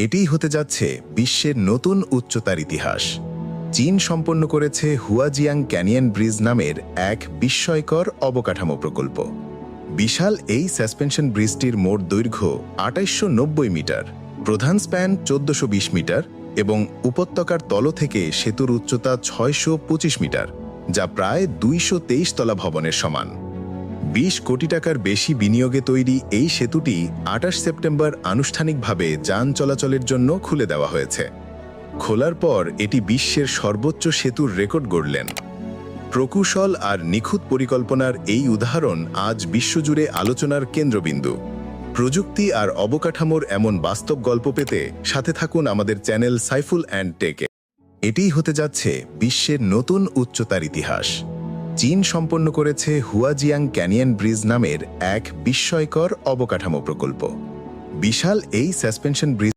এটিই হতে যাচ্ছে বিশ্বের নতুন উচ্চতার ইতিহাস। চীন সম্পন্ন করেছে হুয়াজিয়াং ক্যানিয়ন ব্রিজ নামের এক বিস্ময়কর অবকাঠামো প্রকল্প। বিশাল এই সাসপেনশন ব্রিজটির মোট দৈর্ঘ্য ২৮৯০ মিটার, প্রধান স্প্যান ১৪২০ মিটার এবং উপত্যকার তল থেকে সেতুর উচ্চতা ৬২৫ মিটার, যা প্রায় ২২৩ তলা ভবনের সমান। ২০ কোটি টাকার বেশি বিনিয়োগে তৈরি এই সেতুটি ২৮ সেপ্টেম্বর আনুষ্ঠানিকভাবে যান চলাচলের জন্য খুলে দেওয়া হয়েছে। খোলার পর এটি বিশ্বের সর্বোচ্চ সেতুর রেকর্ড গড়লেন। প্রকৌশল আর নিখুঁত পরিকল্পনার এই উদাহরণ আজ বিশ্বজুড়ে আলোচনার কেন্দ্রবিন্দু। প্রযুক্তি আর অবকাঠামোর এমন বাস্তব গল্প পেতে সাথে থাকুন আমাদের চ্যানেল সাইফুল অ্যান্ড টেকে। এটিই হতে যাচ্ছে বিশ্বের নতুন উচ্চতার ইতিহাস। চীন সম্পন্ন করেছে হুয়াজিয়াং ক্যানিয়ন ব্রিজ নামের এক বিস্ময়কর অবকাঠামো প্রকল্প। বিশাল এই সাসপেনশন ব্রিজ